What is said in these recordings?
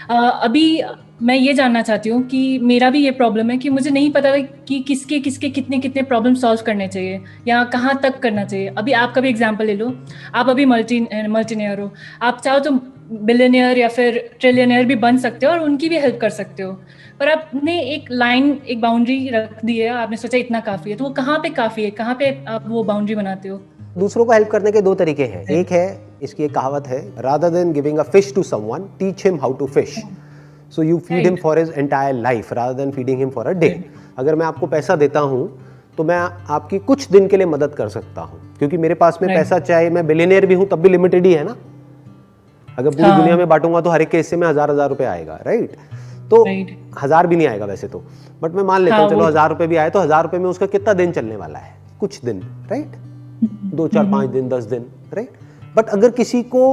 अभी मैं ये जानना चाहती हूँ कि मेरा भी ये प्रॉब्लम है कि मुझे नहीं पता कि किसके किसके कितने कितने प्रॉब्लम सॉल्व करने चाहिए या कहाँ तक करना चाहिए। अभी आपका भी एग्जांपल ले लो, आप अभी मल्टीनियर हो, आप चाहो तो बिलियनियर या फिर ट्रिलियनियर भी बन सकते हो और उनकी भी हेल्प कर सकते हो, पर आपने एक लाइन, एक बाउंड्री रख दी है, आपने सोचा इतना काफ़ी है, तो वो कहाँ पे काफ़ी है, कहाँ पे आप वो बाउंड्री बनाते हो? दूसरों को हेल्प करने के दो तरीके हैं। एक है, इसकी एक कहावत है, rather than giving a fish to someone, teach him how to fish. So you feed him for his entire life rather than feeding him for a day. अगर मैं आपको पैसा देता हूँ तो मैं आपकी कुछ दिन के लिए मदद कर सकता हूँ, क्योंकि मेरे पास में पैसा, चाहे मैं बिलियनियर भी हूँ तब भी लिमिटेड ही है ना। अगर पूरी दुनिया में बांटूंगा तो हर एक के हिस्से में 1000 रुपए आएगा, राइट? तो 1000 भी नहीं आएगा वैसे तो, बट मैं मान लेता हूँ चलो 1000 रुपए भी आए तो 1000 रुपए में उसका कितना दिन चलने वाला है? कुछ दिन, राइट? 2 4 5 दिन, 10 दिन, राइट? बट अगर किसी को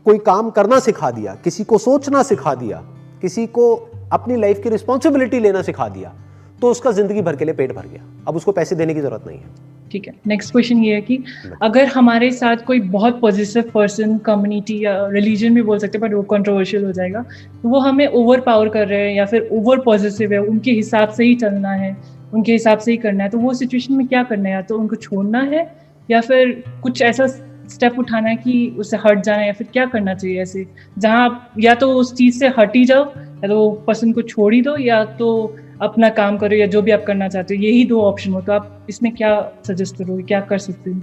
कोई काम करना सिखा दिया, किसी को सोचना सिखा दिया, किसी को अपनी लाइफ की रिस्पॉन्सिबिलिटी लेना सिखा दिया, तो उसका जिंदगी भर के लिए पेट भर गया। अब उसको पैसे देने की जरूरत नहीं है। ठीक है, नेक्स्ट क्वेश्चन ये है कि अगर हमारे साथ कोई बहुत पॉजिटिव पर्सन, कम्युनिटी या रिलीजन भी बोल सकते हैं, बट वो कंट्रोवर्शियल हो जाएगा, तो वो हमें ओवर पावर कर रहे हैं या फिर ओवर पॉजिटिव है, उनके हिसाब से ही चलना है, उनके हिसाब से ही करना है, तो वो सिचुएशन में क्या करना है? या तो उनको छोड़ना है या फिर कुछ ऐसा स्टेप उठाना है कि उससे हट जाना है, या फिर क्या करना चाहिए ऐसे जहाँ आप या तो उस चीज से हट ही जाओ, या तो वो पर्सन को छोड़ ही दो, या तो अपना काम करो, या जो भी आप करना चाहते हो, यही दो ऑप्शन हो, तो आप इसमें क्या सजेस्ट करोगे, क्या कर सकते हो?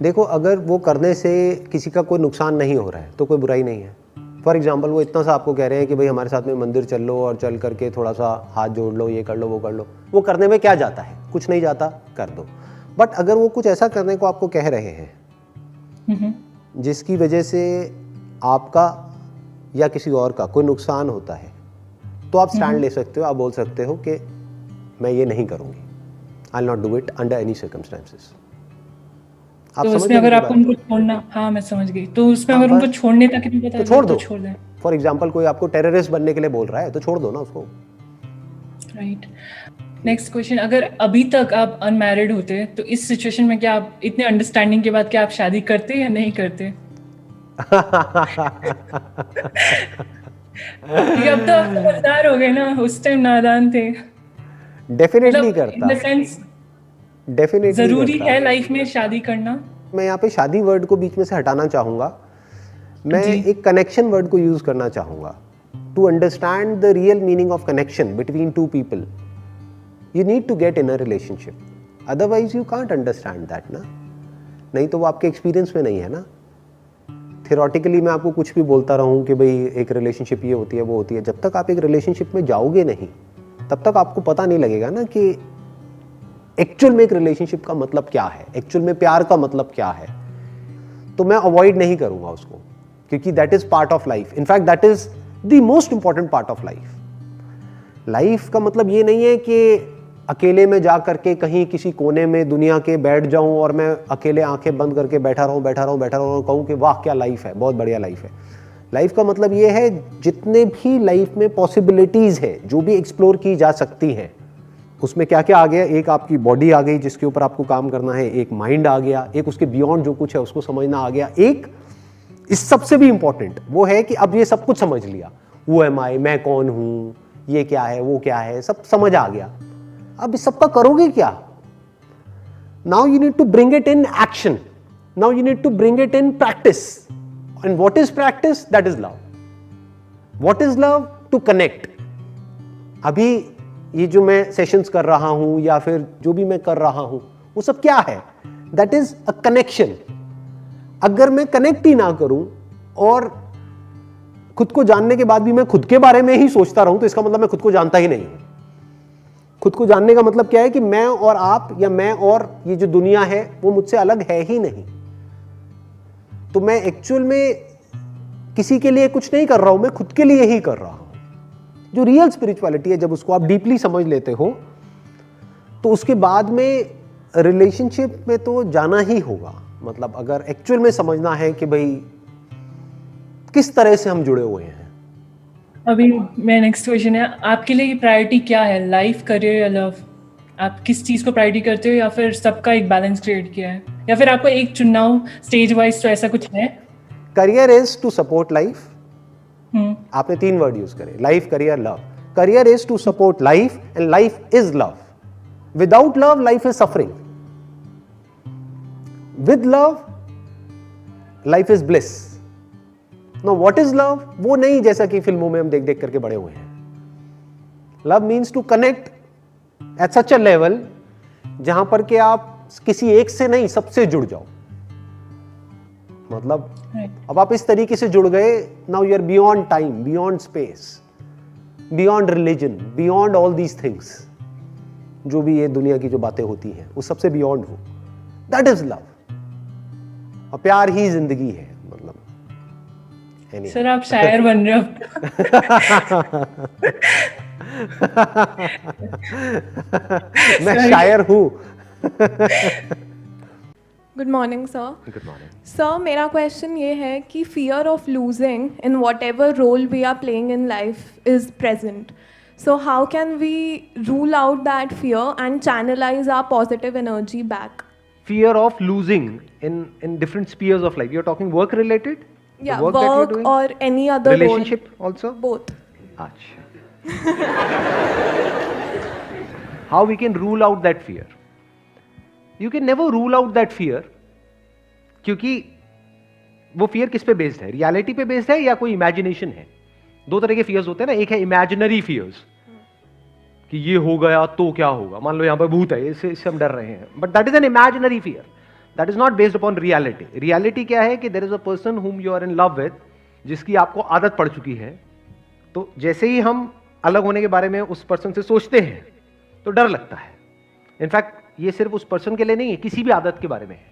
देखो, अगर वो करने से किसी का कोई नुकसान नहीं हो रहा है तो कोई बुराई नहीं है। फॉर एग्जाम्पल, वो इतना सा आपको कह रहे हैं कि भाई हमारे साथ में मंदिर चल लो और चल करके थोड़ा सा हाथ जोड़ लो, ये कर लो, वो कर लो, वो करने में क्या जाता है? कुछ नहीं जाता, कर दो। बट अगर वो कुछ ऐसा करने को आपको कह रहे हैं जिसकी वजह से आपका या किसी और का कोई नुकसान होता है, तो आप स्टैंड ले सकते हो। आप बोल सकते हो कि मैं ये नहीं करूंगी, I will not do it under any circumstances. तो उसमें अगर आपको उनको छोड़ना, हाँ मैं समझ गई, तो उसमें अगर उनको छोड़ने तक भी बता तो छोड़ दो, छोड़ दें। फॉर एग्जाम्पल कोई आपको टेररिस्ट बनने के लिए बोल रहा है तो छोड़ दो ना उसको, राइट। नेक्स्ट क्वेश्चन, अगर अभी तक आप अनमैरिड होते तो इस सिचुएशन में क्या आप इतने अंडरस्टैंडिंग के बाद क्या आप शादी करते या नहीं करते? क्योंकि अब तो आप समझदार हो गए ना, उस टाइम नादान थे। डेफिनेटली करता, इन द सेंस डेफिनेटली जरूरी है लाइफ में शादी करना। मैं यहाँ पे शादी वर्ड को बीच में से हटाना चाहूंगा। मैं एक कनेक्शन वर्ड को यूज करना चाहूंगा। To understand the real meaning of connection between two people, you need to get in a relationship, otherwise you can't understand that ना। नहीं तो वो आपके एक्सपीरियंस में नहीं है ना। थियोरेटिकली मैं आपको कुछ भी बोलता रहूं कि भाई एक रिलेशनशिप ये होती है, वो होती है, जब तक आप एक रिलेशनशिप में जाओगे नहीं तब तक आपको पता नहीं लगेगा ना कि एक्चुअल में एक रिलेशनशिप का मतलब क्या है, एक्चुअल में प्यार का मतलब क्या है। तो मैं अवॉइड नहीं करूंगा उसको, क्योंकि that is part of life. In fact that is the most important part of life. Life का मतलब ये नहीं है कि अकेले में जा करके कहीं किसी कोने में दुनिया के बैठ जाऊं और मैं अकेले आंखें बंद करके बैठा रहूं और कहूं कि वाह क्या लाइफ है, बहुत बढ़िया लाइफ है। लाइफ का मतलब ये है जितने भी लाइफ में पॉसिबिलिटीज है, जो भी एक्सप्लोर की जा सकती हैं, उसमें क्या क्या आ गया। एक आपकी बॉडी आ गई जिसके ऊपर आपको काम करना है, एक माइंड आ गया, एक उसके बियॉन्ड जो कुछ है उसको समझना आ गया, एक इस सबसे भी इंपॉर्टेंट वो है कि अब ये सब कुछ समझ लिया, वो एम आई, मैं कौन हूं, ये क्या है, वो क्या है, सब समझ आ गया। अब इस सबका करोगे क्या? Now you need to bring it in action, now you need to bring it in practice. And what is practice? That is love. What is love? To connect. अभी ये जो मैं सेशंस कर रहा हूं या फिर जो भी मैं कर रहा हूं, वो सब क्या है? That is a connection. अगर मैं कनेक्ट ही ना करूं और खुद को जानने के बाद भी मैं खुद के बारे में ही सोचता रहूं, तो इसका मतलब मैं खुद को जानता ही नहीं हूं। खुद को जानने का मतलब क्या है कि मैं और आप या मैं और ये जो दुनिया है वो मुझसे अलग है ही नहीं। तो मैं एक्चुअल में किसी के लिए कुछ नहीं कर रहा हूं, मैं खुद के लिए ही कर रहा हूं। जो रियल स्पिरिचुअलिटी है, जब उसको आप डीपली समझ लेते हो तो उसके बाद में रिलेशनशिप में तो जाना ही होगा। मतलब अगर एक्चुअल में समझना है कि भाई किस तरह से हम जुड़े हुए हैं। अभी मेरा नेक्स्ट क्वेश्चन है, आपके लिए प्रायोरिटी क्या है, लाइफ, करियर या लव? आप किस चीज को प्रायोरिटी करते हो, या फिर सबका एक बैलेंस क्रिएट किया है, या फिर आपको एक चुनना हो स्टेज वाइज, तो ऐसा कुछ है? Career is to support life, आपने 3 वर्ड यूज करे, life, career, love. Career is to support life and life is love. Without love life is suffering. With love life is bliss. No what is love? वो नहीं जैसा कि फिल्मों में हम देख देख करके बड़े हुए हैं. Love means to connect at such a level जहां पर कि आप किसी एक से नहीं सबसे जुड़ जाओ. मतलब अब आप इस तरीके से जुड़ गए, now you are beyond time, beyond space, beyond religion, beyond all these things. जो भी ये दुनिया की जो बातें होती हैं वो सबसे बियॉन्ड हो. That is love. और प्यार ही जिंदगी है. मतलब सर आप शायर बन रहे हो. मैं शायर हूं. Good morning sir. Good morning sir, मेरा क्वेश्चन ये है कि fear of losing in whatever role we are playing in life is present. So how can we rule out that fear and channelize our positive energy back? Fear of losing in different spheres of life. You're talking work related? Yeah, work that you're work doing? or any other relationship role. also? Both. Achha. How we can rule out that fear? You can never rule out that fear क्योंकि वो fear किस पे based है? Reality पे based है या कोई imagination है? 2 तरह के fears होते हैं ना. एक है imaginary fears कि ये हो गया तो क्या होगा. मान लो यहां पर भूत है, इससे हम डर रहे हैं. But that is an imaginary fear. That is not based upon reality. Reality क्या है कि there is a person whom you are in love with, जिसकी आपको आदत पड़ चुकी है. तो जैसे ही हम अलग होने के बारे में उस पर्सन से सोचते हैं तो डर लगता है. इनफैक्ट ये सिर्फ उस पर्सन के लिए नहीं है, किसी भी आदत के बारे में है.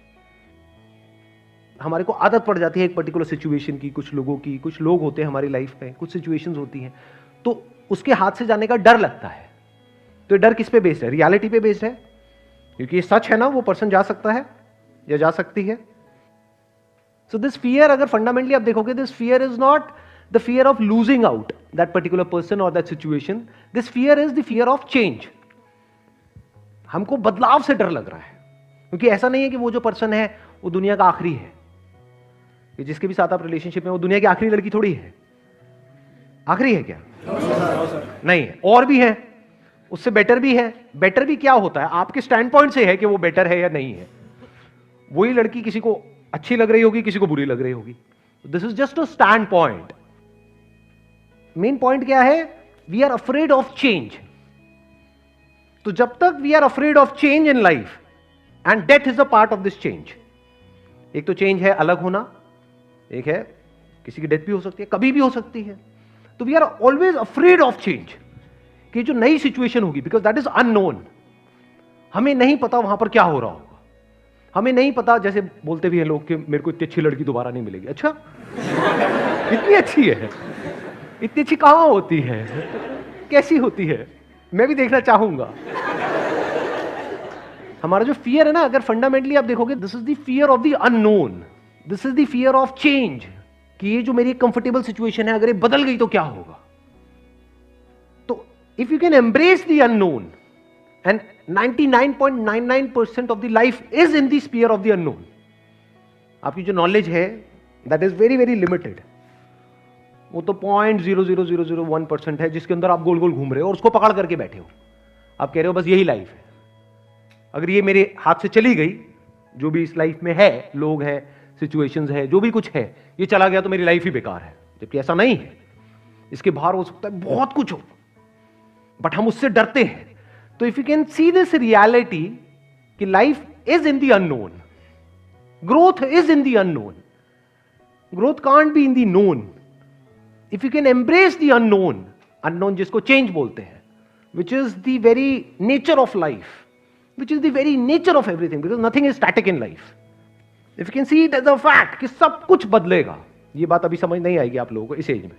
हमारे को आदत पड़ जाती है एक पर्टिकुलर सिचुएशन की, कुछ लोगों की. कुछ लोग होते हैं हमारी लाइफ में, कुछ सिचुएशंस होती हैं, तो उसके हाथ से जाने का डर लगता है. तो डर किस पे बेस्ड है? रियलिटी पे बेस्ड है, क्योंकि ये सच है ना, वो पर्सन जा सकता है या जा सकती है. सो दिस फियर, अगर फंडामेंटली आप देखोगे, this fear is not the fear of losing out that particular person और that situation. This fear is the fear of change. हमको बदलाव से डर लग रहा है, क्योंकि ऐसा नहीं है कि वो जो पर्सन है वो दुनिया का आखिरी है. कि जिसके भी साथ आप रिलेशनशिप में, वो दुनिया की आखिरी लड़की थोड़ी है. आखिरी है क्या? नहीं है, और भी है, उससे बेटर भी है. बेटर भी क्या होता है? आपके स्टैंड पॉइंट से है कि वो बेटर है या नहीं है. वही लड़की किसी को अच्छी लग रही होगी, किसी को बुरी लग रही होगी. This is just a standpoint. Main point क्या है? We are afraid of change. तो जब तक we are afraid of change in life, and death is a part of this change. एक तो चेंज है अलग होना, एक है किसी की डेथ भी हो सकती है, कभी भी हो सकती है. तो we are always afraid of change, कि जो नई सिचुएशन होगी, बिकॉज दैट इज अननोन. हमें नहीं पता वहां पर क्या हो रहा होगा. हमें नहीं पता, जैसे बोलते भी हैं लोग कि मेरे को इतनी अच्छी लड़की दोबारा नहीं मिलेगी. अच्छा, इतनी अच्छी है? इतनी अच्छी कहां होती है? कैसी होती है? मैं भी देखना चाहूंगा. हमारा जो फियर है ना, अगर फंडामेंटली आप देखोगे, this is the fear of the unknown. This is the fear of change, कि ये जो मेरी कंफर्टेबल सिचुएशन है, अगर ये बदल गई तो क्या होगा. If you can embrace the unknown, and 99.99% of the life is in the sphere of the unknown. आपकी जो नॉलेज है, that is very very limited. वो तो 0.00001% है, जिसके अंदर आप गोल गोल घूम रहे हो और उसको पकड़ करके बैठे हो. आप कह रहे हो बस यही लाइफ है. अगर ये मेरे हाथ से चली गई, जो भी इस लाइफ में है, लोग हैं, सिचुएशंस है, जो भी कुछ है, ये चला गया तो मेरी लाइफ ही बेकार है. जबकि ऐसा नहीं है. इसके बाहर हो सकता है बहुत कुछ हो, बट हम उससे डरते हैं. तो if you can see this reality कि life is in the unknown, growth is in the unknown, growth can't be in the known. If you can embrace the unknown, unknown जिसको चेंज बोलते हैं, which is the very nature of life, which is the very nature of everything, because nothing is static in life. If you can see it as a fact कि सब कुछ बदलेगा. ये बात अभी समझ नहीं आएगी आप लोगों को इस एज में.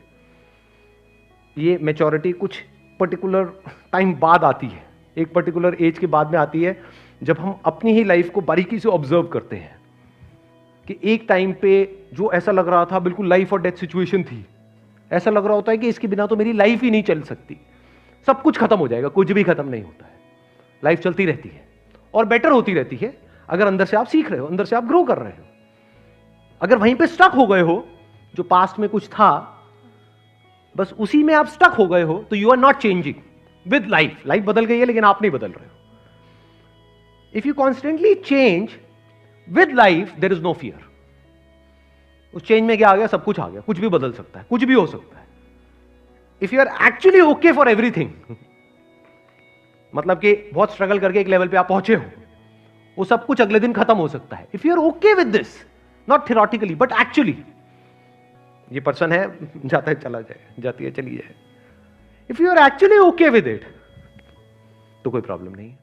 ये मैच्योरिटी कुछ पर्टिकुलर टाइम बाद आती है, एक पर्टिकुलर एज के बाद में आती है, जब हम अपनी ही लाइफ को बारीकी से ऑब्जर्व करते हैं कि एक टाइम पे जो ऐसा लग रहा था बिल्कुल लाइफ और डेथ सिचुएशन थी, ऐसा लग रहा होता है कि इसके बिना तो मेरी लाइफ ही नहीं चल सकती. सब कुछ खत्म हो जाएगा. कुछ भी खत्म नहीं होता है. लाइफ चलती रहती है और बेटर होती रहती है, अगर अंदर से आप सीख रहे हो, अंदर से आप ग्रो कर रहे हो. अगर वहीं पे स्टक हो गए हो, जो पास्ट में कुछ था, बस उसी में आप स्टक हो गए हो, तो you are not changing with life. Life बदल गई है लेकिन आप नहीं बदल रहे हो. If you constantly change with life, there is no fear. उस चेंज में क्या आ गया? सब कुछ आ गया, कुछ भी बदल सकता है, कुछ भी हो सकता है. If you are actually okay for everything, मतलब कि बहुत स्ट्रगल करके एक लेवल पे आप पहुंचे हो, वो सब कुछ अगले दिन खत्म हो सकता है. If you are okay with this, not theoretically but actually, ये पर्सन है, जाता है चला जाए, जाती है चली जाए. If you are actually okay with it, तो कोई प्रॉब्लम नहीं.